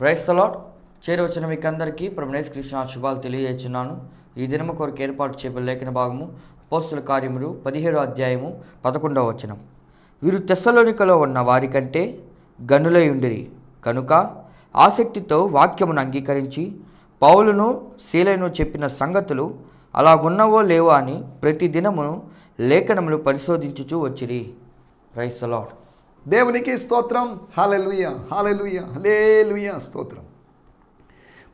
Praise the lord. చేరవచ్చిన మీకు అందరికీ ప్రభువైన యేసుక్రీస్తు శుభాలు తెలియజేస్తున్నాను. ఈ దినము కొరకు ఏర్పాటు చేయబడిన లేఖన భాగము అపోస్తలుల కార్యములు 17వ అధ్యాయము 11వ వచనం. వీరు తెస్సలోనికలో ఉన్న వారికంటే గనులై ఉండిరి కనుక ఆసక్తితో వాక్యమును అంగీకరించి పౌలును సీలను చెప్పిన సంగతులు అలాగున్నవో లేవో అని ప్రతి దినమును లేఖనములు పరిశోధించుచూ వచ్చిరి. Praise the Lord. దేవునికి స్తోత్రం. హల్లెలూయా, హల్లెలూయా, హల్లెలూయా, స్తోత్రం.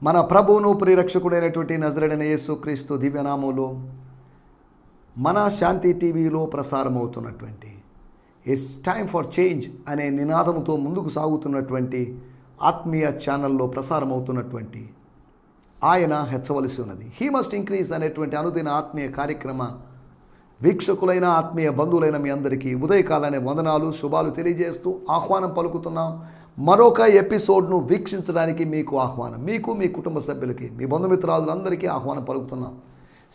మన ప్రభువును ప్రియరక్షకుడైనటువంటి నజరేయుడైన యేసుక్రీస్తు దివ్యనామములో మన శాంతి టీవీలో ప్రసారమవుతున్నటువంటి ఇట్స్ టైమ్ ఫర్ చేంజ్ అనే నినాదంతో ముందుకు సాగుతున్నటువంటి ఆత్మీయ ఛానల్లో ప్రసారమవుతున్నటువంటి ఆయన హెచ్చవలసి ఉన్నది, హీ మస్ట్ ఇంక్రీజ్ అనేటువంటి అనుదిన ఆత్మీయ కార్యక్రమ వీక్షకులైన ఆత్మీయ బంధువులైన మీ అందరికీ ఉదయకాలనే వందనాలు శుభాలు తెలియజేస్తూ ఆహ్వానం పలుకుతున్నాం. మరొక ఎపిసోడ్ను వీక్షించడానికి మీకు ఆహ్వానం, మీకు మీ కుటుంబ సభ్యులకి మీ బంధుమిత్రాదులందరికీ ఆహ్వానం పలుకుతున్నాం.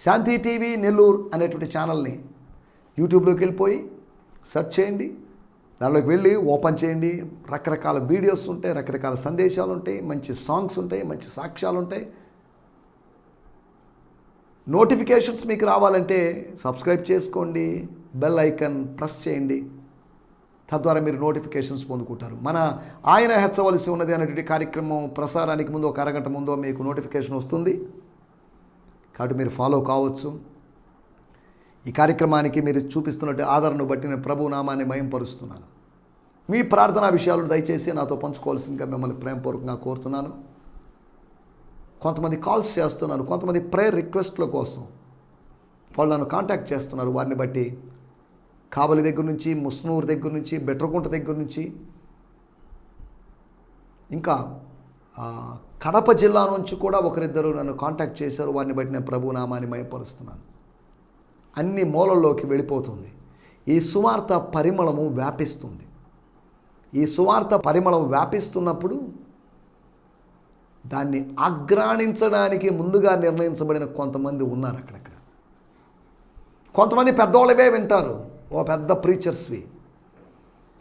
శాంతి టీవీ నెల్లూరు అనేటువంటి ఛానల్ని యూట్యూబ్లోకి వెళ్ళిపోయి సెర్చ్ చేయండి, దానిలోకి వెళ్ళి ఓపెన్ చేయండి. రకరకాల వీడియోస్ ఉంటాయి, రకరకాల సందేశాలు ఉంటాయి, మంచి సాంగ్స్ ఉంటాయి, మంచి సాక్ష్యాలు ఉంటాయి. నోటిఫికేషన్స్ మీకు రావాలంటే సబ్స్క్రైబ్ చేసుకోండి, బెల్ ఐకాన్ ప్రెస్ చేయండి. తద్వారా మీరు నోటిఫికేషన్స్ పొందుకుంటారు. మన ఆయన హెచ్చవలసి ఉన్నది అనేటువంటి కార్యక్రమం ప్రసారానికి ముందు ఒక అరగంట ముందో మీకు నోటిఫికేషన్ వస్తుంది, కాబట్టి మీరు ఫాలో కావచ్చు. ఈ కార్యక్రమానికి మీరు చూపిస్తున్నట్టు ఆదరణను బట్టి నేను ప్రభు నామాన్ని మహింపరుస్తున్నాను. మీ ప్రార్థనా విషయాలు దయచేసి నాతో పంచుకోవాల్సిందిగా మిమ్మల్ని ప్రేమపూర్వకంగా కోరుతున్నాను. కొంతమంది కాల్స్ చేస్తున్నారు, కొంతమంది ప్రేయర్ రిక్వెస్ట్ల కోసం వాళ్ళు నన్ను కాంటాక్ట్ చేస్తున్నారు. వారిని బట్టి కావలి దగ్గర నుంచి, ముస్నూరు దగ్గర నుంచి, బెట్రకుంట దగ్గర నుంచి, ఇంకా కడప జిల్లా నుంచి కూడా ఒకరిద్దరు నన్ను కాంటాక్ట్ చేశారు. వారిని బట్టి నేను ప్రభు నామాన్ని మహిమపరుస్తున్నాను. అన్ని మూలల్లోకి వెళ్ళిపోతుంది. ఈ సువార్త పరిమళము వ్యాపిస్తుంది. ఈ సువార్త పరిమళం వ్యాపిస్తున్నప్పుడు దాన్ని ఆగ్రాణించడానికి ముందుగా నిర్ణయించబడిన కొంతమంది ఉన్నారు అక్కడక్కడ. కొంతమంది పెద్దవాళ్ళవే వింటారు, ఓ పెద్ద ప్రీచర్స్వి.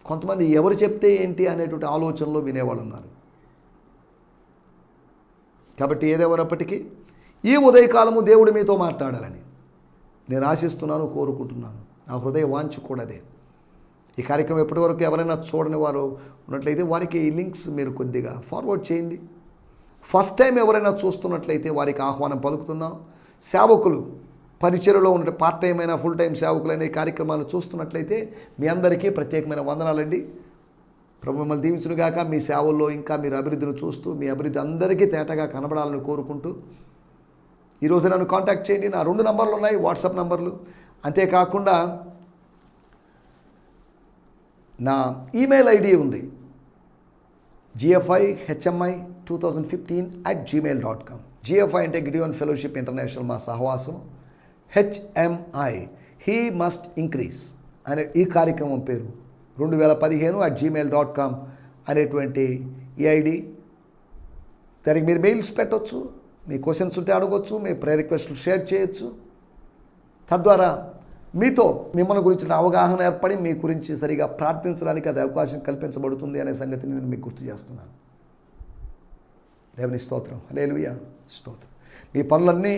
కొంతమంది ఎవరు చెప్తే ఏంటి అనేటువంటి ఆలోచనలో వినేవాళ్ళు ఉన్నారు. కాబట్టి ఏదేమైనప్పటికీ ఈ ఉదయకాలము దేవుడు మీతో మాట్లాడాలని నేను ఆశిస్తున్నాను, కోరుకుంటున్నాను. నా హృదయ వాంఛ కూడా అదే. ఈ కార్యక్రమం ఎప్పటివరకు ఎవరైనా చూడని వారు ఉన్నట్లయితే వారికి ఈ లింక్స్ మీరు కొద్దిగా ఫార్వర్డ్ చేయండి. ఫస్ట్ టైం ఎవరైనా చూస్తున్నట్లయితే వారికి ఆహ్వానం పలుకుతున్నాం. సేవకులు పరిచర్యలో ఉన్న పార్ట్ టైం అయినా ఫుల్ టైం సేవకులైన ఈ కార్యక్రమాలు చూస్తున్నట్లయితే మీ అందరికీ ప్రత్యేకమైన వందనాలండి. ప్రభు మిమ్మల్ని దీవించునుగాక. మీ సేవల్లో ఇంకా మీరు అభివృద్ధిని చూస్తూ మీ అభివృద్ధి అందరికీ తేటగా కనబడాలని కోరుకుంటూ ఈరోజు నన్ను కాంటాక్ట్ చేయండి. నా 2 నంబర్లు ఉన్నాయి, వాట్సాప్ నంబర్లు. అంతేకాకుండా నా ఈమెయిల్ ఐడి ఉంది, gfihmi2015@gmail.com. GFI అంటే గిడియోన్ ఫెలోషిప్ ఇంటర్నేషనల్ మా సహవాసం. HMI హీ మస్ట్ ఇంక్రీజ్ అనే ఈ కార్యక్రమం పేరు 2015@gmail.com అనేటువంటి ఈ ఐడి. దానికి మీరు మెయిల్స్ పెట్టవచ్చు, మీ క్వశ్చన్స్ ఉంటే అడగవచ్చు, మీ ప్రేయర్ రిక్వెస్ట్లు షేర్ చేయొచ్చు. తద్వారా మీతో మిమ్మల్ని గురించిన అవగాహన ఏర్పడి మీ గురించి సరిగా ప్రార్థించడానికి అది అవకాశం కల్పించబడుతుంది అనే సంగతిని నేను మీకు గుర్తు చేస్తున్నాను. దేవుని స్తోత్రం, హల్లెలూయా, స్తోత్రం. మీ పనులన్నీ,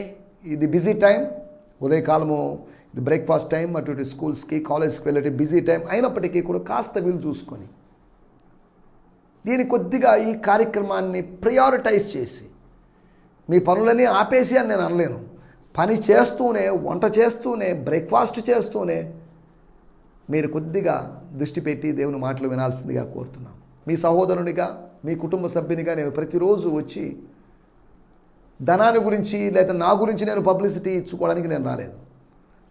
ఇది బిజీ టైం, ఉదయకాలము ఇది బ్రేక్ఫాస్ట్ టైం, అటు ఇటు స్కూల్స్కి కాలేజ్కి వెళ్ళే బిజీ టైం అయినప్పటికీ కూడా కాస్త వీలు చూసుకొని దీన్ని కొద్దిగా ఈ కార్యక్రమాన్ని ప్రయారిటైజ్ చేసి, మీ పనులన్నీ ఆపేసి అని నేను అనలేను, పని చేస్తూనే, వంట చేస్తూనే, బ్రేక్ఫాస్ట్ చేస్తూనే మీరు కొద్దిగా దృష్టి పెట్టి దేవుని మాటలు వినాల్సిందిగా కోరుతున్నాం. మీ సహోదరునిగా, మీ కుటుంబ సభ్యునిగా నేను ప్రతిరోజు వచ్చి ధనాన్ని గురించి లేదా నా గురించి నేను పబ్లిసిటీ ఇచ్చుకోవడానికి నేను రాలేదు.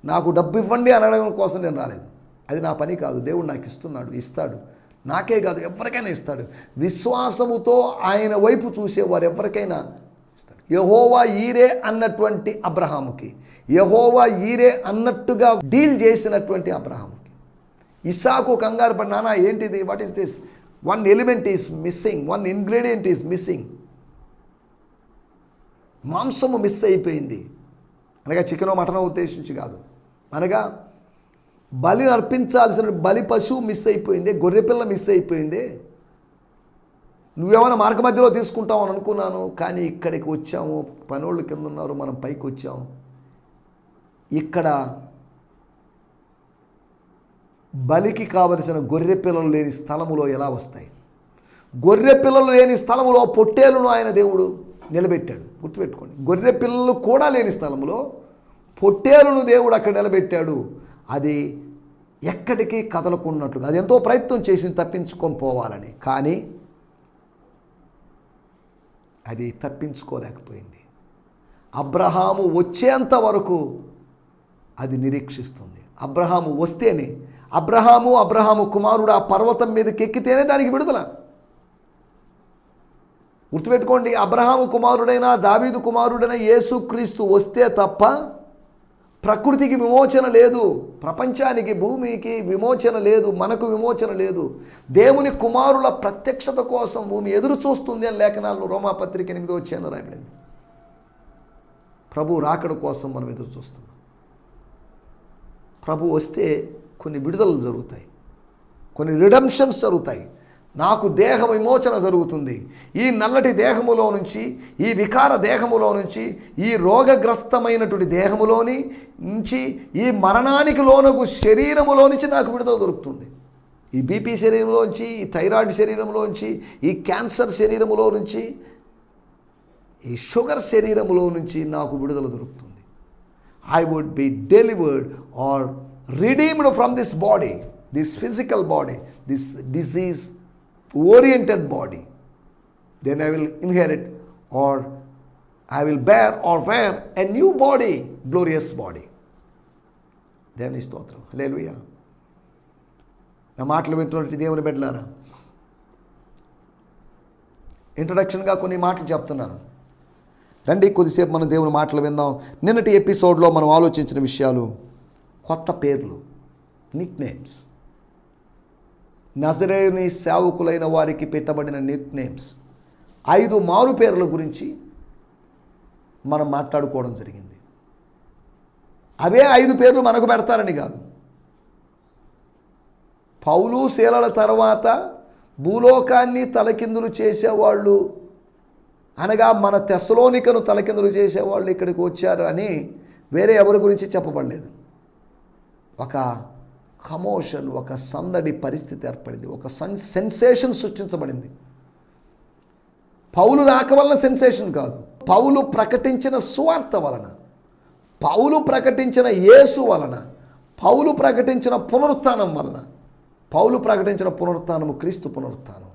నాకు డబ్బు ఇవ్వండి అనడం కోసం నేను రాలేదు. అది నా పని కాదు. దేవుడు నాకు ఇస్తున్నాడు, ఇస్తాడు. నాకే కాదు, ఎవరికైనా ఇస్తాడు. విశ్వాసముతో ఆయన వైపు చూసేవారు ఎవరికైనా ఇస్తాడు. యెహోవా ఈరే అన్నటువంటి అబ్రహాముకి, యెహోవా ఈరే అన్నట్టుగా డీల్ చేసినటువంటి అబ్రహాముకి, ఇస్సాకు కంగారు పడి, నానా ఏంటిది, what is this, one element is missing, one ingredient is missing. మాంసము మిస్ అయిపోయింది అనగా చికెనో మటనో ఉద్దేశించి కాదు, అనగా బలి అర్పించాల్సిన బలి పశువు మిస్ అయిపోయింది, గొర్రెపిల్ల మిస్ అయిపోయింది. నువ్వేమైనా మార్గ మధ్యలో తీసుకుంటావు అని అనుకున్నాను, కానీ ఇక్కడికి వచ్చాము, పనోళ్ళు కింద ఉన్నారు, మనం పైకి వచ్చాము. ఇక్కడ బలికి కావలసిన గొర్రె పిల్లలు లేని స్థలములో ఎలా వస్తాయి? గొర్రె పిల్లలు లేని స్థలములో పొట్టేలును ఆయన దేవుడు నిలబెట్టాడు. గుర్తుపెట్టుకోండి, గొర్రె పిల్లలు కూడా లేని స్థలములో పొట్టేలును దేవుడు అక్కడ నిలబెట్టాడు. అది ఎక్కడికి కదలకున్నట్లుగా, అది ఎంతో ప్రయత్నం చేసి తప్పించుకొని పోవాలని, కానీ అది తప్పించుకోలేకపోయింది. అబ్రహాము వచ్చేంత వరకు అది నిరీక్షిస్తుంది. అబ్రహాము వస్తేనే, అబ్రహాము కుమారుడు ఆ పర్వతం మీదకి ఎక్కితేనే దానికి విడుదల. గుర్తుపెట్టుకోండి, అబ్రహాము కుమారుడైన దావీదు కుమారుడైన యేసుక్రీస్తు వస్తే తప్ప ప్రకృతికి విమోచన లేదు, ప్రపంచానికి భూమికి విమోచన లేదు, మనకు విమోచన లేదు. దేవుని కుమారుల ప్రత్యక్షత కోసం భూమి ఎదురు చూస్తుంది అని లేఖనాల్లో రోమాపత్రిక 8వ అధ్యాయంలో రాయబడింది. ప్రభు రాకడ కోసం మనం ఎదురు చూస్తున్నాం. ప్రభు వస్తే కొన్ని విడుదలలు జరుగుతాయి, కొన్ని రిడెంప్షన్స్ జరుగుతాయి. నాకు దేహ విమోచన జరుగుతుంది. ఈ నల్లటి దేహములో నుంచి, ఈ వికార దేహములో నుంచి, ఈ రోగగ్రస్తమైనటువంటి దేహములోని నుంచి, ఈ మరణానికి లోనగు శరీరములో నుంచి నాకు విడుదల దొరుకుతుంది. ఈ బీపీ శరీరంలోంచి, ఈ థైరాయిడ్ శరీరంలోంచి, ఈ క్యాన్సర్ శరీరములో నుంచి, ఈ షుగర్ శరీరములో నుంచి నాకు విడుదల దొరుకుతుంది. I would be delivered or redeemed from this body, this physical body, this disease oriented body. Then I will inherit, or I will bear or wear a new body, glorious body. దేవుని స్తోత్రం, హల్లెలూయా. నా మాటలు వింటున్నట్టు దేవుని బిడ్డలారా, ఇంట్రడక్షన్గా కొన్ని మాటలు చెప్తున్నాను. రండి కొద్దిసేపు మనం దేవుని మాటలు విందాం. నిన్నటి ఎపిసోడ్లో మనం ఆలోచించిన విషయాలు కొత్త పేర్లు, నిక్ నేమ్స్. నజరేయుని సేవకులైన వారికి పెట్టబడిన నిక్ నేమ్స్, 5 మారు పేర్ల గురించి మనం మాట్లాడుకోవడం జరిగింది. అవే 5 పేర్లు మనకు పెడతారని కాదు. పౌలు శీలల తర్వాత భూలోకాన్ని తలకిందులు చేసేవాళ్ళు, అనగా మన తెస్సలోనికను తలకిందులు చేసేవాళ్ళు ఇక్కడికి వచ్చారు అని వేరే ఎవరి గురించి చెప్పబడలేదు. ఒక కమోషన్, ఒక సందడి పరిస్థితి ఏర్పడింది, ఒక సెన్సేషన్ సృష్టించబడింది. పౌలు రాక వలన సెన్సేషన్ కాదు, పౌలు ప్రకటించిన సువార్త వలన, పౌలు ప్రకటించిన యేసు వలన, పౌలు ప్రకటించిన పునరుత్థానం వలన. పౌలు ప్రకటించిన పునరుత్థానము క్రీస్తు పునరుత్థానం,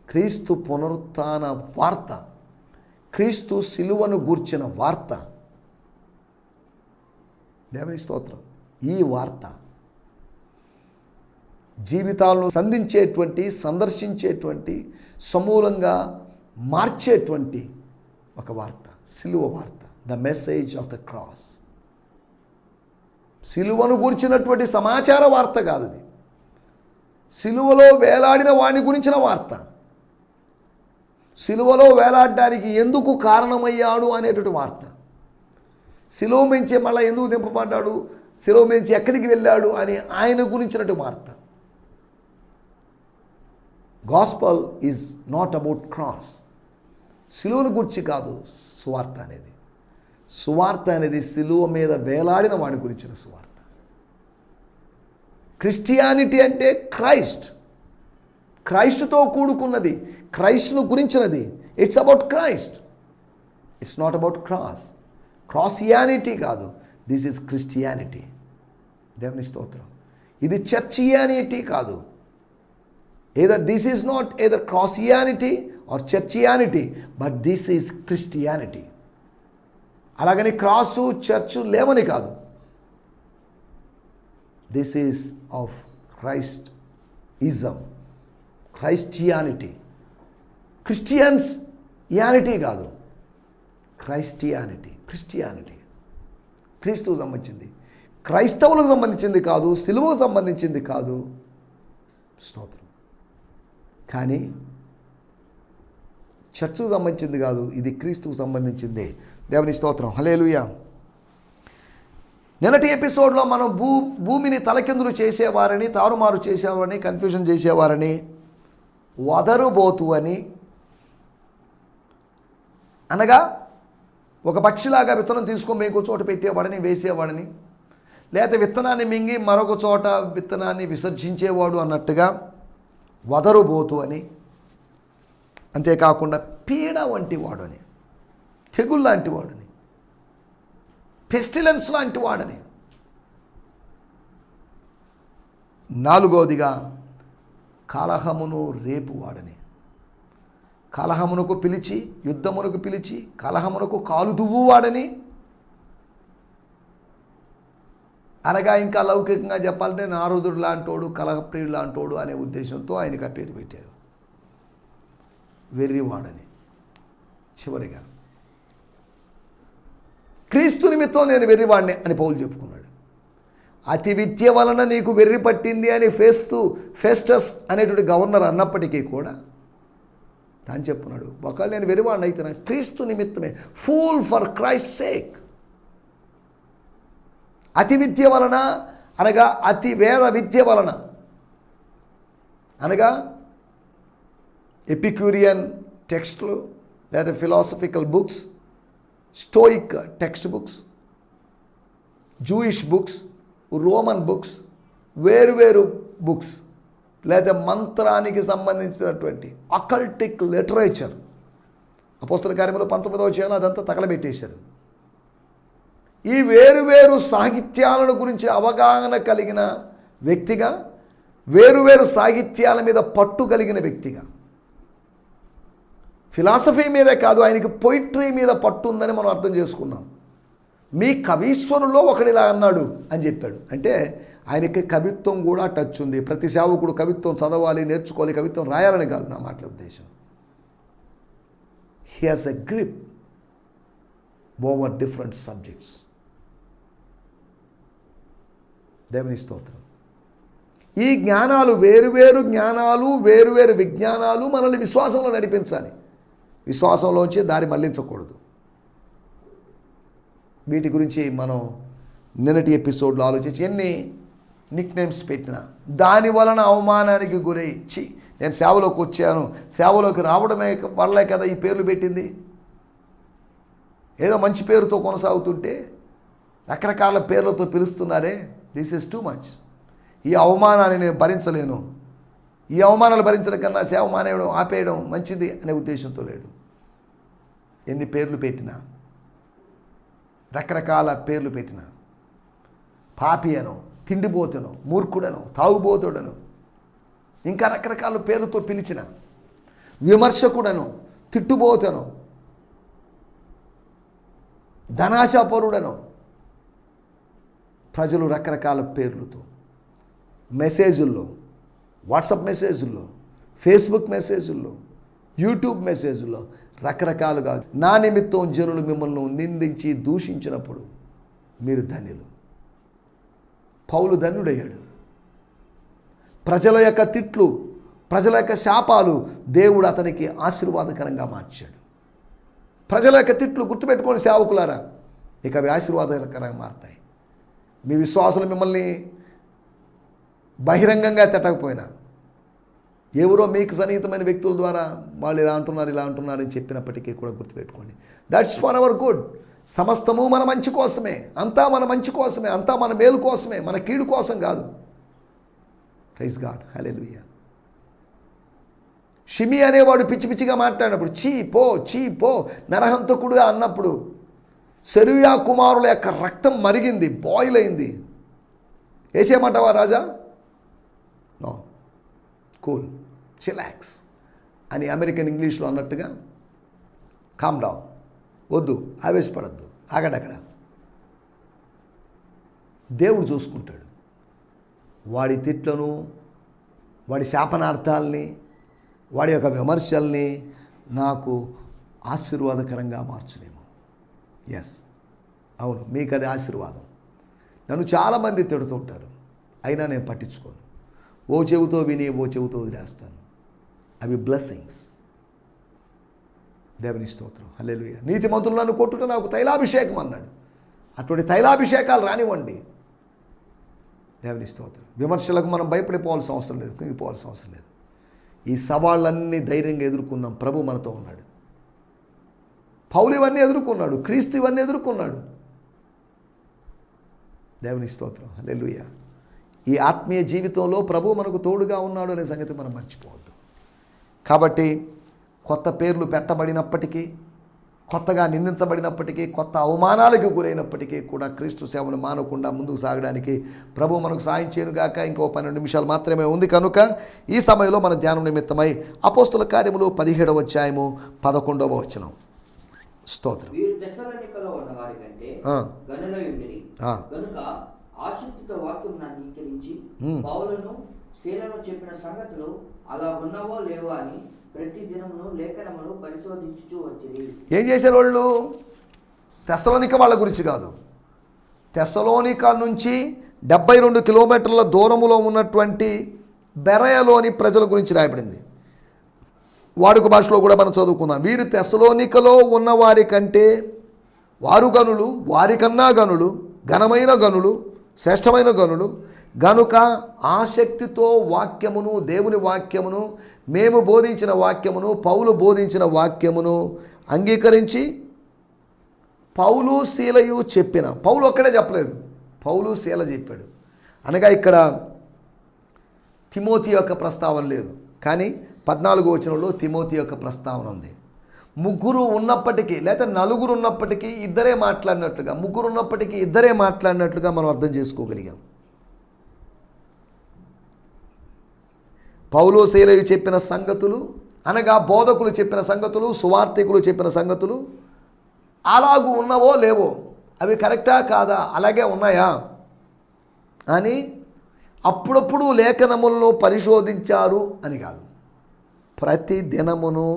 క్రీస్తు పునరుత్థాన వార్త, క్రీస్తు సిలువను గూర్చిన వార్త. దేవుని స్తోత్రం. ఈ వార్త జీవితాలను సందర్శించేటువంటి, సమూలంగా మార్చేటువంటి ఒక వార్త, సిలువ వార్త, the message of the cross. సిలువను గూర్చినటువంటి సమాచార వార్త కాదు అది, సిలువలో వేలాడిన వాడిని గురించిన వార్త. సిలువలో వేలాడడానికి ఎందుకు కారణమయ్యాడు అనేటువంటి వార్త. సిలువ మించి మళ్ళీ ఎందుకు దింపబడ్డాడు, సిలువ మించి ఎక్కడికి వెళ్ళాడు అని ఆయన గురించినటువంటి వార్త. Gospel is not about cross. సిలువను గురించి కాదు సువార్త అనేది. సువార్త అనేది సిలువ మీద వేలాడిన వాడి గురించిన సువార్త. క్రిస్టియానిటీ అంటే క్రైస్ట్, క్రైస్ట్తో కూడుకున్నది, క్రైస్ట్ను గురించినది. It's about Christ, it's not about cross. Crossianity కాదు, దిస్ ఈజ్ క్రిస్టియానిటీ. దేవుని స్తోత్రం. ఇది చర్చియానిటీ కాదు. Either this is not either crossianity or churchianity, but this is Christianity. అలాగని క్రాసు చర్చు లేవని కాదు. This is of Christ ism, Christianity. Christians యానిటీ కాదు, క్రైస్టియానిటీ. క్రిస్టియానిటీ క్రీస్తుకు సంబంధించింది, క్రైస్తవులకు సంబంధించింది కాదు, సిలువకు సంబంధించింది కాదు. స్తోత్రం. కానీ చర్చకు సంబంధించింది కాదు, ఇది క్రీస్తుకు సంబంధించింది. దేవుని స్తోత్రం, హల్లెలూయా. నిన్నటి ఎపిసోడ్లో మనం భూమిని తలకిందులు చేసేవారని, తారుమారు చేసేవారని, కన్ఫ్యూజన్ చేసేవారని, వదరుబోతు అని, అనగా ఒక పక్షిలాగా విత్తనం తీసుకొని ఇంకో చోట పెట్టేవాడని, వేసేవాడని, లేకపోతే విత్తనాన్ని మింగి మరొక చోట విత్తనాన్ని విసర్జించేవాడు అన్నట్టుగా వదరుబోతు అని, అంతేకాకుండా పీడ వంటి వాడని, తెగులు లాంటి వాడని, పెస్టిలెన్స్ లాంటి వాడని, నాలుగవదిగా కలహమును రేపువాడని, కలహమునకు పిలిచి, యుద్ధమునకు పిలిచి, కలహమునకు కాలు దువ్వువాడని, అనగా ఇంకా లౌకికంగా చెప్పాలంటే నారదుడు లాంటోడు, కలహప్రియుడు లాంటోడు అనే ఉద్దేశంతో ఆయనకు ఆ పేరు పెట్టారు. వెర్రివాడని. చివరిగా క్రీస్తు నిమిత్తం నేను వెర్రివాడిని అని పౌలు చెప్పుకున్నాడు. అతి విద్య వలన నీకు వెర్రి పట్టింది అని ఫెస్టస్ అనేటువంటి గవర్నర్ అన్నప్పటికీ కూడా తాను చెప్పున్నాడు, ఒకవేళ నేను వెర్రివాడిని అయితే క్రీస్తు నిమిత్తమే, ఫూల్ ఫర్ క్రైస్ట్ సేక్. అతి విద్య వలన అనగా అతి వేద విద్య వలన, అనగా ఎపిక్యూరియన్ టెక్స్ట్లు లేదా philosophical books, stoic text books, Jewish books, Roman books, వేరువేరు బుక్స్, లేదా మంత్రానికి సంబంధించినటువంటి అకల్టిక్ లిటరేచర్, అపోస్తల కార్యములు 19వ అధ్యాయంలో అదంతా తగలబెట్టేశారు. ఈ వేరువేరు సాహిత్యాలను గురించి అవగాహన కలిగిన వ్యక్తిగా, వేరువేరు సాహిత్యాల మీద పట్టు కలిగిన వ్యక్తిగా, ఫిలాసఫీ మీదే కాదు ఆయనకి పొయిట్రీ మీద పట్టు ఉందని మనం అర్థం చేసుకున్నాం. మీ కవీశ్వరులో ఒకడిలా అన్నాడు అని చెప్పాడు. అంటే ఆయనకి కవిత్వం కూడా టచ్ ఉంది. ప్రతి సేవకుడు కవిత్వం చదవాలి, నేర్చుకోవాలి, కవిత్వం రాయాలని కాదు నా మాటల ఉద్దేశం. He has a grip over different subjects. దేవుని స్తోత్రం. ఈ జ్ఞానాలు, వేరువేరు జ్ఞానాలు, వేరువేరు విజ్ఞానాలు మనల్ని విశ్వాసంలో నడిపించాలి. విశ్వాసంలోంచి దారి మళ్లించకూడదు. వీటి గురించి మనం నిన్నటి ఎపిసోడ్లో ఆలోచించి ఎన్ని నిక్ నేమ్స్ పెట్టినా దాని వలన అవమానానికి గురై, నేను సేవలోకి వచ్చాను, సేవలోకి రావడమే వల్లే కదా ఈ పేర్లు పెట్టింది, ఏదో మంచి పేరుతో కొనసాగుతుంటే రకరకాల పేర్లతో పిలుస్తున్నారే, దిస్ ఈజ్ టూ మచ్. ఈ అవమానాన్ని నేను భరించలేను, ఈ అవమానాలు భరించడం కన్నా సేవ మానేయడం, ఆపేయడం మంచిది అనే ఉద్దేశంతో లేడు. ఎన్ని పేర్లు పెట్టినా, రకరకాల పేర్లు పెట్టినా, పాపి అను, తిండిపోతును, మూర్ఖుడను, తాగుబోతుడను, ఇంకా రకరకాల పేర్లతో పిలిచిన, విమర్శకుడను, తిట్టుబోతను, ధనాశాపరుడను, ప్రజలు రకరకాల పేర్లతో మెసేజుల్లో, వాట్సాప్ మెసేజుల్లో, ఫేస్బుక్ మెసేజుల్లో, యూట్యూబ్ మెసేజుల్లో రకరకాలుగా నా నిమిత్తం జనులు మిమ్మల్ని నిందించి దూషించినప్పుడు మీరు ధన్యులు. పౌలు ధన్యుడయ్యాడు. ప్రజల యొక్క తిట్లు, ప్రజల యొక్క శాపాలు దేవుడు అతనికి ఆశీర్వాదకరంగా మార్చాడు. ప్రజల యొక్క తిట్లు గుర్తుపెట్టుకోండి సేవకులారా, ఇక అవి ఆశీర్వాదకరంగా మారుతాయి. మీ విశ్వాసులు మిమ్మల్ని బహిరంగంగా తిట్టకపోయినా, ఎవరో మీకు సన్నిహితమైన వ్యక్తుల ద్వారా వాళ్ళు ఇలా అంటున్నారు అని చెప్పినప్పటికీ కూడా గుర్తుపెట్టుకోండి, దట్స్ ఫర్ అవర్ గుడ్. సమస్తము మన మంచి కోసమే, అంతా మన మంచి కోసమే, అంతా మన మేలు కోసమే, మన కీడు కోసం కాదు. ప్రైజ్ గాడ్, హల్లెలూయా. షిమి అనేవాడు పిచ్చి పిచ్చిగా మాట్లాడినప్పుడు, చీ పో నరహంతకుడుగా అన్నప్పుడు సెరూయా కుమారుల యొక్క రక్తం మరిగింది, బాయిల్ అయింది. వేసేయమంటావా రాజా? నో, కూల్, చిలాక్స్ అని అమెరికన్ ఇంగ్లీష్లో అన్నట్టుగా, కామ్ డౌన్, వద్దు, ఆవేశపడద్దు, ఆగడక్కడ. దేవుడు చూసుకుంటాడు. వాడి తిట్లను, వాడి శాపనార్థాలని, వాడి యొక్క విమర్శల్ని నాకు ఆశీర్వాదకరంగా మార్చునేమో. ఎస్, అవును, మీకు అది ఆశీర్వాదం. నన్ను చాలామంది తిడుతుంటారు, అయినా నేను పట్టించుకోను. ఓ చెవితో విని ఓ చెవితో వదిలేస్తాను. అవి బ్లెస్సింగ్స్. దేవుని స్తోత్రం, హల్లెలూయా. నీతిమంతులు నన్ను కొట్టుట నాకు తైలాభిషేకం అన్నాడు. అటువంటి తైలాభిషేకాలు రానివ్వండి. దేవుని స్తోత్రం. విమర్శలకు మనం భయపడిపోవాల్సిన అవసరం లేదు, కుంగిపోవాల్సిన అవసరం లేదు. ఈ సవాళ్ళన్నీ ధైర్యంగా ఎదుర్కొందాం. ప్రభు మనతో ఉన్నాడు. పౌలు ఇవన్నీ ఎదుర్కొన్నాడు, క్రీస్తు ఇవన్నీ ఎదుర్కొన్నాడు. దేవుని స్తోత్రం, హల్లెలూయా. ఈ ఆత్మీయ జీవితంలో ప్రభువు మనకు తోడుగా ఉన్నాడు అనే సంగతి మనం మర్చిపోవద్దు. కాబట్టి కొత్త పేర్లు పెట్టబడినప్పటికీ, కొత్తగా నిందించబడినప్పటికీ, కొత్త అవమానాలకు గురైనప్పటికీ కూడా క్రీస్తు సేవను మానకుండా ముందుకు సాగడానికి ప్రభు మనకు సాయం చేయనుగాక. ఇంకో 12 నిమిషాలు మాత్రమే ఉంది కనుక ఈ సమయంలో మన ధ్యానం నిమిత్తమై అపోస్తుల కార్యములు 17వ అధ్యాయము 11వ వచనం. స్తోత్రం. వీరు తెస్సలోనికలో ఉన్న వారి కంటే గనులై ఉండిరి గనుక ఆసక్తితో వాక్యమును అంగీకరించి పౌలును శీలను చెప్పిన సంగతులు అలా ఉన్నవో లేవో అని ప్రతి దినమును లేఖనములు పరిశోధించుచూ వచ్చింది. ఏం చేశారు వాళ్ళు? తెస్సలోనిక వాళ్ళ గురించి కాదు, తెస్సలోనిక నుంచి 72 కిలోమీటర్ల దూరములో ఉన్నటువంటి బెరయలోని ప్రజల గురించి రాయబడింది. వాడుక భాషలో కూడా మనం చదువుకుందాం. వీరు తెస్సలోనికలో ఉన్నవారి కంటే వారు గనులు, వారికన్నా గనులు, ఘనమైన గనులు, శ్రేష్టమైన గనులు గనుక ఆసక్తితో వాక్యమును, దేవుని వాక్యమును, మేము బోధించిన వాక్యమును, పౌలు బోధించిన వాక్యమును అంగీకరించి పౌలు శీలయు చెప్పిన, పౌలు ఒక్కడే చెప్పలేదు, పౌలు శీల చెప్పాడు. అనగా ఇక్కడ తిమోతి యొక్క ప్రస్తావన లేదు, కానీ 14వ వచనంలో తిమోతి యొక్క ప్రస్తావన ఉంది. ముగ్గురు ఉన్నప్పటికీ, లేదా నలుగురు ఉన్నప్పటికీ ఇద్దరే మాట్లాడినట్లుగా, ముగ్గురు ఉన్నప్పటికీ ఇద్దరే మాట్లాడినట్లుగా మనం అర్థం చేసుకోగలిగాం. పౌలు శీలయు చెప్పిన సంగతులు అనగా బోధకులు చెప్పిన సంగతులు, సువార్తికులు చెప్పిన సంగతులు అలాగూ ఉన్నవో లేవో, అవి కరెక్టా కాదా, అలాగే ఉన్నాయా అని అప్పుడప్పుడు లేఖనములను పరిశోధించారు అని కాదు, ప్రతి దినమును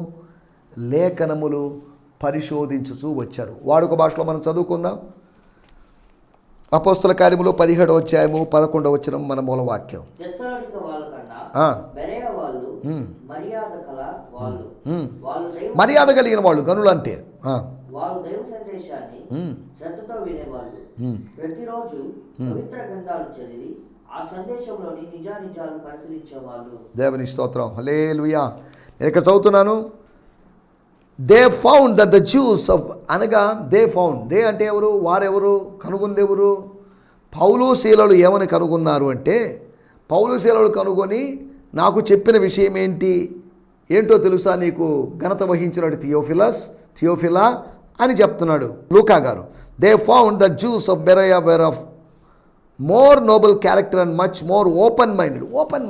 లేఖనములు పరిశోధించుచూ వచ్చారు. వాడుక భాషలో మనం చదువుకుందాం. అపోస్తుల కార్యములు 17వ అధ్యాయము 11వ వచనం మన మూలవాక్యం. మర్యాద కలిగిన వాళ్ళు గనులు అంటే వారు దైవ సందేశాన్ని శ్రద్ధతో వినేవాళ్ళు. ప్రతిరోజు పవిత్ర గ్రంథాలు చదివి ఆ సందేశంలోని నిజానిజాలు పరిశీలించేవాళ్ళు. దేవుని స్తోత్రం, హల్లెలూయా. నేను ఇక్కడ చదువుతున్నాను. They found that the Jews of, అనగా దే ఫౌండ్, దే అంటే ఎవరు, వారెవరు, కనుగొంది ఎవరు? పౌలు శీలలు ఏమని కనుగొన్నారు అంటే, పౌలు శీలలు కనుగొని నాకు చెప్పిన విషయం ఏంటో తెలుసా నీకు, ఘనత వహించినాడు థియోఫిలా అని చెప్తున్నాడు లూకా గారు. They found the Jews of Berea were of more noble character and much more open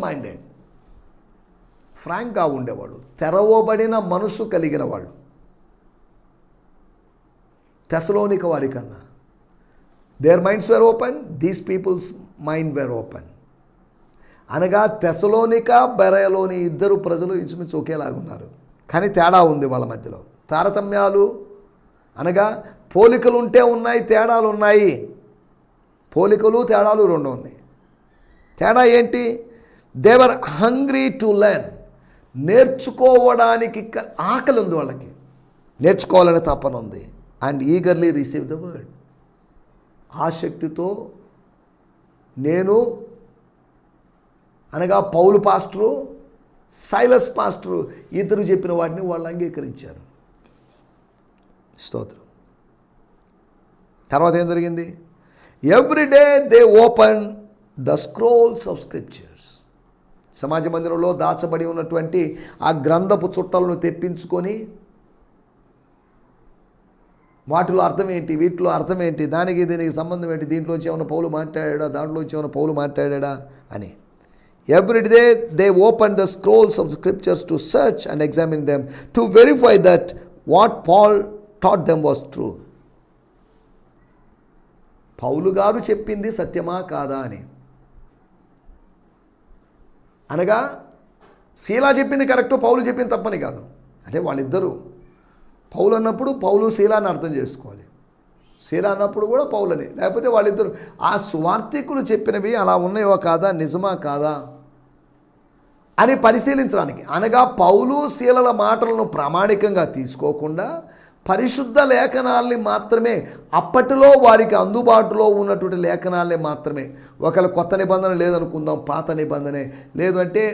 minded, ఫ్రాంక్గా ఉండేవాళ్ళు, తెరవబడిన మనసు కలిగిన వాళ్ళు. తెస్సలోనిక వారి కన్నా their minds were open, these people's mind were open. అనగా తెస్సలోనిక బెరయలోని ఇద్దరు ప్రజలు ఇంచుమించు ఒకేలాగున్నారు, కానీ తేడా ఉంది వాళ్ళ మధ్యలో. తారతమ్యాలు అనగా పోలికలు ఉంటే ఉన్నాయి, తేడాలు ఉన్నాయి. పోలికలు తేడాలు రెండు ఉన్నాయి. తేడా ఏంటి? దేవర్ హంగ్రీ టు లెర్న్, నేర్చుకోవడానికి ఆకలి ఉంది వాళ్ళకి, నేర్చుకోవాలని తపన ఉంది. And eagerly receive the word, ఆసక్తితో నేను అనగా పౌలు పాస్టరు, సైలస్ పాస్టరు ఇద్దరు చెప్పిన వాటిని వాళ్ళు అంగీకరించారు. స్తోత్రం. తర్వాత ఏం జరిగింది? Everyday they open the scrolls of scriptures, సమాజ మందిరంలో దాచబడి ఉన్నటువంటి ఆ గ్రంథపు చుట్టలను తెప్పించుకొని వాటిలో అర్థం ఏంటి, వీటిలో అర్థం ఏంటి, దానికి దీనికి సంబంధం ఏంటి, దీంట్లోంచి ఏమైనా పౌలు మాట్లాడా, దాంట్లోంచి ఏమైనా పౌలు మాట్లాడా అని. Every day they open the scrolls of the scriptures to search and examine them to verify that what Paul taught them was true. పౌలు గారు చెప్పింది సత్యమా కాదా అని. అనగా శీలా చెప్పింది కరెక్ట్, పౌలు చెప్పింది తప్పని కాదు. అంటే వాళ్ళిద్దరూ పౌలు అన్నప్పుడు పౌలు శీలాన్ని అర్థం చేసుకోవాలి, శీలా అన్నప్పుడు కూడా పౌలని, లేకపోతే వాళ్ళిద్దరు ఆ సువార్తికులు చెప్పినవి అలా ఉన్నాయో కాదా, నిజమా కాదా అని పరిశీలించడానికి. అనగా పౌలు శీలల మాటలను ప్రామాణికంగా తీసుకోకుండా పరిశుద్ధ లేఖనాల్ని మాత్రమే, అప్పటిలో వారికి అందుబాటులో ఉన్నటువంటి లేఖనాల్ని మాత్రమే, ఒకవేళ కొత్త నిబంధన లేదనుకుందాం, పాత నిబంధనే లేదు అంటే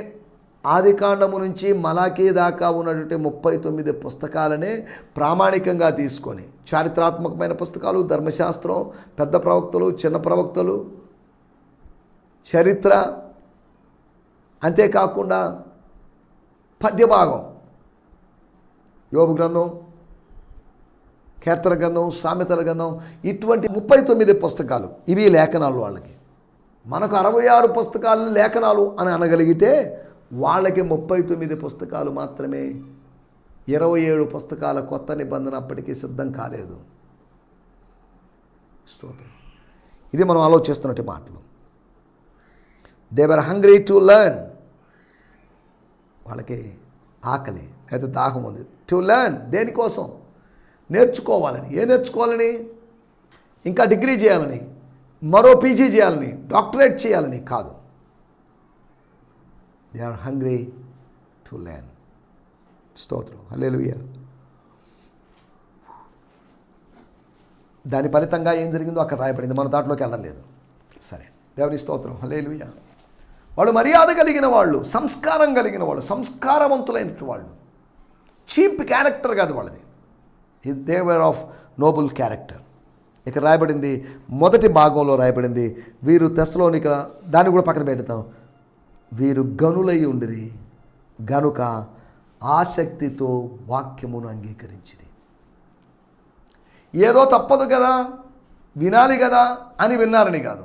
ఆదికాండము నుంచి మలాకీ దాకా ఉన్నటువంటి 39 పుస్తకాలనే ప్రామాణికంగా తీసుకొని, చారిత్రాత్మకమైన పుస్తకాలు, ధర్మశాస్త్రం, పెద్ద ప్రవక్తలు, చిన్న ప్రవక్తలు, చరిత్ర, అంతేకాకుండా పద్యభాగం, యోబు గ్రంథం, కీర్తన గ్రంథం, సామెతల గ్రంథం, ఇటువంటి 39 పుస్తకాలు ఇవి లేఖనాలు. వాళ్ళకి మనకు 66 పుస్తకాలు లేఖనాలు అని అనగలిగితే వాళ్ళకి 39 పుస్తకాలు మాత్రమే. 27 పుస్తకాల కొత్త నిబంధన అప్పటికీ సిద్ధం కాలేదు. స్తోత్రం. ఇది మనం ఆలోచిస్తున్నట్టు మాటలు. They were hungry to learn. వాళ్ళకి ఆకలి లేదా దాహం ఉంది. టు లెర్న్, దేనికోసం? నేర్చుకోవాలని. ఏం నేర్చుకోవాలని? ఇంకా డిగ్రీ చేయాలని, మరో పీజీ చేయాలని, డాక్టరేట్ చేయాలని కాదు. They are hungry to learn. స్తోత్రం. హల్లెలూయా. దాని ఫలితంగా ఏం జరిగిందో అక్కడ రాయబడింది, మన దాంట్లోకి వెళ్ళలేదు. సరే, దేవుని స్తోత్రం. హల్లెలూయా. వాళ్ళు మర్యాద కలిగిన వాళ్ళు, సంస్కారం కలిగిన వాళ్ళు, సంస్కారవంతులైన వాళ్ళు. చీప్ క్యారెక్టర్ కాదు వాళ్ళది. They were of Nobel character. ఇక్కడ రాయబడింది, మొదటి భాగంలో రాయబడింది, వీరు తెస్సలోనిక, దాన్ని కూడా పక్కన పెడతాం, వీరు గనులై ఉండిరి గనుక ఆసక్తితో వాక్యమును అంగీకరించిరి. ఏదో తప్పదు కదా, వినాలి కదా అని విన్నారని కాదు,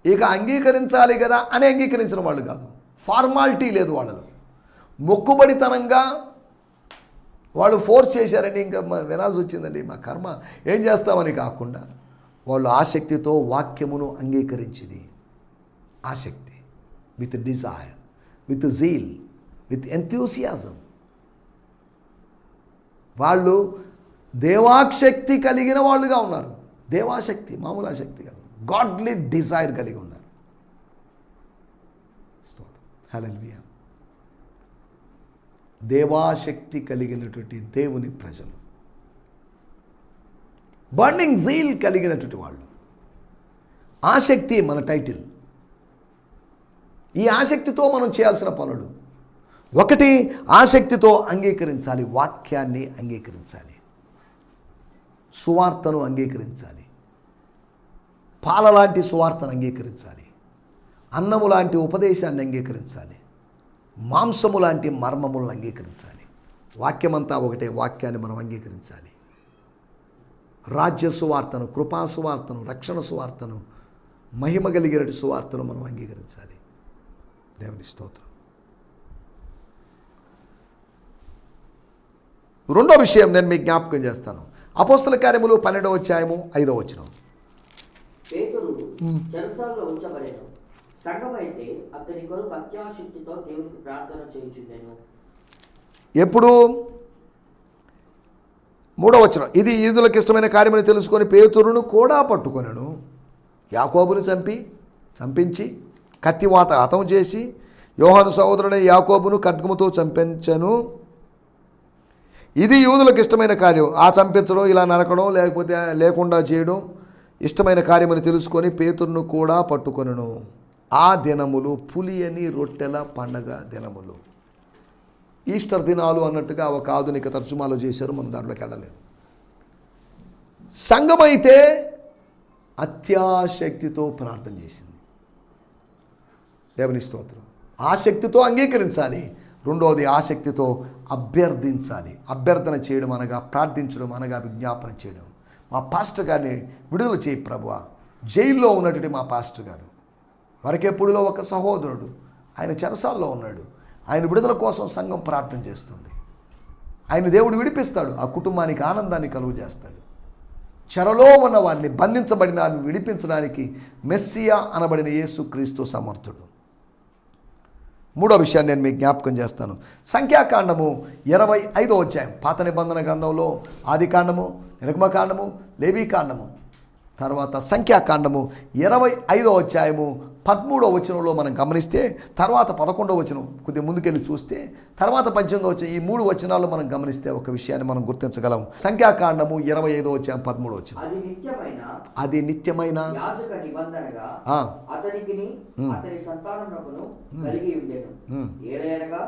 ఇక అంగీకరించాలి కదా అని అంగీకరించిన వాళ్ళు కాదు. ఫార్మాలిటీ లేదు వాళ్ళలో. మొక్కుబడితనంగా వాళ్ళు ఫోర్స్ చేశారండి, ఇంకా వినాల్సి వచ్చిందండి, మా కర్మ, ఏం చేస్తామని కాకుండా వాళ్ళు ఆసక్తితో వాక్యమును అంగీకరించింది. ఆసక్తి, with desire, with zeal, with enthusiasm. వాళ్ళు దేవాశక్తి కలిగిన వాళ్ళుగా ఉన్నారు. దేవాశక్తి, మామూలు ఆసక్తి కాదు, గాడ్లీ డిజైర్ కలిగి ఉన్నారు. హల్లెలూయా. దేవాశక్తి కలిగినటువంటి దేవుని ప్రజలు, బర్నింగ్ జీల్ కలిగినటువంటి వాళ్ళు. ఆసక్తి మన టైటిల్. ఈ ఆసక్తితో మనం చేయాల్సిన పనులు, ఒకటి, ఆసక్తితో అంగీకరించాలి, వాక్యాన్ని అంగీకరించాలి, సువార్తను అంగీకరించాలి, పాల లాంటి సువార్తను అంగీకరించాలి, అన్నము లాంటి ఉపదేశాన్ని అంగీకరించాలి, మాంసము లాంటి మర్మములను అంగీకరించాలి. వాక్యమంతా ఒకటే, వాక్యాన్ని మనం అంగీకరించాలి. రాజ్య సువార్తను, కృపా సువార్తను, రక్షణ సువార్తను, మహిమ కలిగిన సువార్తను మనం అంగీకరించాలి. దేవుని స్తోత్రం. రెండో విషయం నేను మీకు జ్ఞాపకం చేస్తాను. అపోస్తల కార్యములు 12వ అధ్యాయము 5వ వచనం. పేతురు చెరసాలలో ఉంచబడెను. సంఘమైతే అతని కొరకు అత్యాశక్తితో దేవునికి ప్రార్థన చేయుచుండెను. ఎప్పుడు? 3వ వచనం. ఇది యూదులకు ఇష్టమైన కార్యమని తెలుసుకొని పేతురును కూడా పట్టుకొనెను. యాకోబును చంపించి కత్తివాత హతం చేసి యోహాను సహోదరుడైన యాకోబును ఖడ్గముతో చంపించెను. ఇది యూదులకు ఇష్టమైన కార్యం. ఆ చంపించడం, ఇలా నరకడం, లేకపోతే లేకుండా చేయడం ఇష్టమైన కార్యమని తెలుసుకొని పేతురును కూడా పట్టుకొనెను. ఆ దినములు పులియని రొట్టెల పండగ దినములు. ఈస్టర్ దినాలు అన్నట్టుగా ఒక ఆధునిక తర్జుమాలో చేశారు, మనం దాంట్లోకి వెళ్ళలేదు. సంఘమైతే అత్యాశక్తితో ప్రార్థన చేసింది. దేవుని స్తోత్రం. ఆసక్తితో అంగీకరించాలి. రెండవది, ఆసక్తితో అభ్యర్థించాలి. అభ్యర్థన చేయడం అనగా ప్రార్థించడం అనగా విజ్ఞాపన చేయడం. మా పాస్టర్ గారిని విడుదల చేయి ప్రభువా. జైల్లో ఉన్నటువంటి మా పాస్టర్ గారు, వరకెప్పుడులో ఒక సహోదరుడు, ఆయన చెరసాల్లో ఉన్నాడు. ఆయన విడుదల కోసం సంఘం ప్రార్థన చేస్తుంది. ఆయన దేవుడు విడిపిస్తాడు, ఆ కుటుంబానికి ఆనందాన్ని కలుగు చేస్తాడు. చెరలో ఉన్న వారిని, బంధించబడిన వారిని విడిపించడానికి మెస్సియా అనబడిన యేసుక్రీస్తు సమర్థుడు. మూడో విషయాన్ని నేను మీకు జ్ఞాపకం చేస్తాను. సంఖ్యాకాండము 25వ అధ్యాయం. పాత నిబంధన గ్రంథంలో ఆదికాండము, నిర్గమకాండము, లేవీకాండము, తర్వాత సంఖ్యాకాండము 25వ అధ్యాయము 13వ వచనంలో మనం గమనిస్తే, తర్వాత 11వ వచనం కొద్దిగా ముందుకెళ్ళి చూస్తే, తర్వాత 18వ వచనం, ఈ 3 వచనాలు మనం గమనిస్తే ఒక విషయాన్ని మనం గుర్తించగలం. సంఖ్యాకాండము 25వ అధ్యాయం 13వ వచనం, అది నిత్యమైన యాజక నిబంధనగా అతనికిని అతని సంతానమునకును కలిగి ఉండెను. ఏలయనగా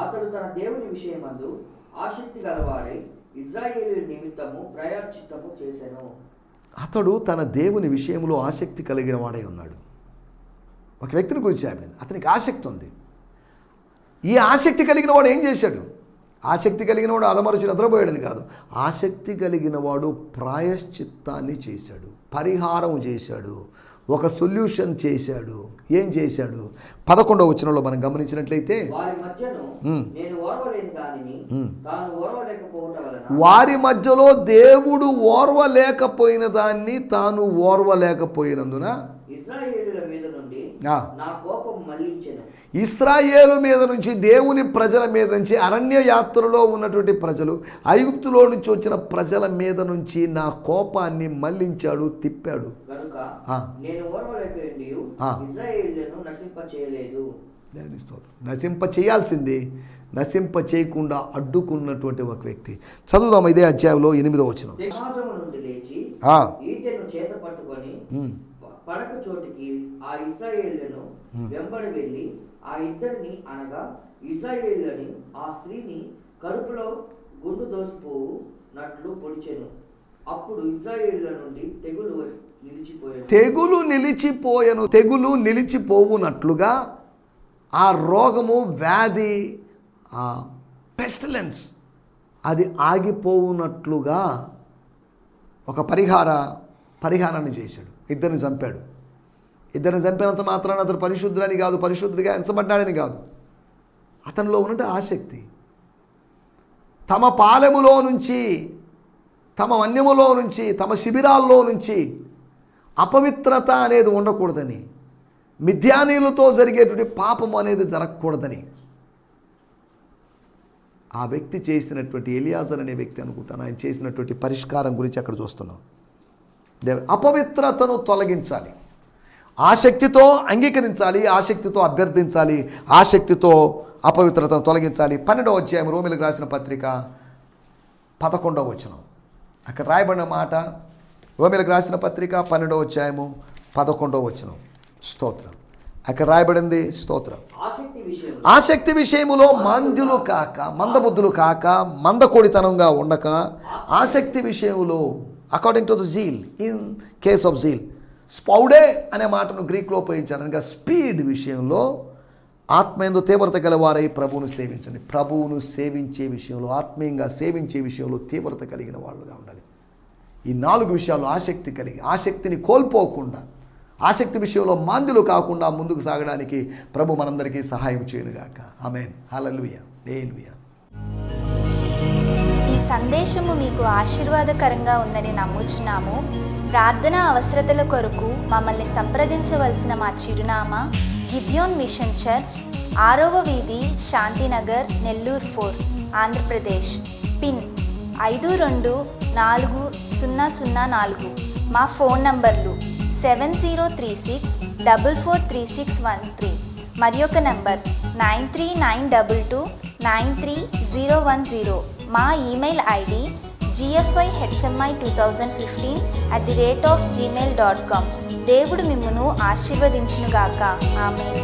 అతడు తన దేవుని విషయమందు ఆసక్తి గలవాడై ఇశ్రాయేలు నిమిత్తము ప్రాయశ్చిత్తము చేసెను. అతడు తన దేవుని విషయంలో ఆసక్తి కలిగిన వాడై ఉన్నాడు. ఒక వ్యక్తిని గురించి చెప్పింది, అతనికి ఆసక్తి ఉంది. ఈ ఆసక్తి కలిగిన వాడు ఏం చేశాడు? ఆసక్తి కలిగిన వాడు అదమరచి నిద్రపోయాడని కాదు, ఆసక్తి కలిగిన వాడు ప్రాయశ్చిత్తాన్ని చేశాడు, పరిహారం చేశాడు, ఒక సొల్యూషన్ చేశాడు. ఏం చేశాడు? 11వ వచనంలో మనం గమనించినట్లయితే, వారి మధ్యలో దేవుడు ఓర్వలేకపోయిన దాన్ని తాను ఓర్వలేకపోయినందున ఇశ్రాయేలు మీద నుంచి, దేవుని ప్రజల మీద నుంచి, అరణ్య యాత్రలో ఉన్నటువంటి ప్రజలు, ఐగుప్తులో నుంచి వచ్చిన ప్రజల మీద నుంచి నా కోపాన్ని మళ్లించాడు, తిప్పాడు. నశింప చేయాల్సింది, నశింప చేయకుండా అడ్డుకున్నటువంటి ఒక వ్యక్తి. చదువుదాం ఇదే అధ్యాయంలో 8వ వచనం. పడక చోటికి ఆ ఇశ్రాయేలును వెంబడి వెళ్ళి ఆ ఇద్దరిని, అనగా ఇశ్రాయేలుని ఆ స్త్రీని కడుపులో గుండు దోసిపోవునట్లు పొడిచెను. అప్పుడు ఇశ్రాయేలుల నుండి తెగులు నిలిచిపోవునట్లుగా ఆ రోగము, వ్యాధి, ఆ పెస్టిలెన్స్ అది ఆగిపోవునట్లుగా ఒక పరిహారాన్ని చేశాడు. ఇద్దరిని చంపాడు. ఇద్దరిని చంపినంత మాత్రాన అతడు పరిశుద్ధులని కాదు, పరిశుద్ధుడిగా ఎంచబడ్డాడని కాదు. అతనిలో ఉన్నట్టు ఆసక్తి, తమ పాలెములో నుంచి, తమ వన్యములో నుంచి, తమ శిబిరాల్లో నుంచి అపవిత్రత అనేది ఉండకూడదని, మిథ్యానీయులతో జరిగేటువంటి పాపము అనేది జరగకూడదని ఆ వ్యక్తి చేసినటువంటి, ఎలియాజర్ అనే వ్యక్తి అనుకుంటాను, ఆయన చేసినటువంటి పరిష్కారం గురించి అక్కడ చూస్తున్నాం. అపవిత్రతను తొలగించాలి, ఆసక్తితో అంగీకరించాలి, ఆసక్తితో అభ్యర్థించాలి, ఆసక్తితో అపవిత్రతను తొలగించాలి. 12వ అధ్యాయం రోమీయులకు రాసిన పత్రిక 11వ వచనం, అక్కడ రాయబడిన మాట. రోమీయులకు రాసిన పత్రిక 12వ అధ్యాయము 11వ వచనం. స్తోత్రం. అక్కడ రాయబడింది, స్తోత్రం. ఆసక్తి విషయములో మందులు కాక, మందబుద్ధులు కాక, మందకోడితనంగా ఉండక, ఆసక్తి విషయములో according to the zeal, in case of zeal, స్పౌడే అనే మాటను గ్రీక్లో ఉపయోగించారు. అనగా స్పీడ్ విషయంలో ఆత్మయందు తీవ్రత గలవారై ప్రభువును సేవించండి. ప్రభువును సేవించే విషయంలో, ఆత్మీయంగా సేవించే విషయంలో తీవ్రత కలిగిన వాళ్ళుగా ఉండాలి. ఈ 4 విషయాలు ఆసక్తి కలిగి, ఆసక్తిని కోల్పోకుండా, ఆసక్తి విషయంలో మాంద్యులు కాకుండా ముందుకు సాగడానికి ప్రభు మనందరికీ సహాయం చేయనుగాక. ఆమేన్. హల్లెలూయా. హల్లెలూయా. ఈ సందేశము మీకు ఆశీర్వాదకరంగా ఉందని నమ్ముచున్నాము. ప్రార్థన అవసరతల కొరకు మమ్మల్ని సంప్రదించవలసిన మా చిరునామా గిద్యోన్ మిషన్ చర్చ్, 6వ వీధి, శాంతినగర్, నెల్లూరు 4, ఆంధ్రప్రదేశ్. పిన్ 524004. మా ఫోన్ నంబర్లు 7036443613 మరి ఒక నంబర్ 9392293010. మా ఈమెయిల్ ఐడి gfihmi2015@gmail.com. దేవుడు మిమ్మును ఆశీర్వదించునుగాక. ఆమేన్.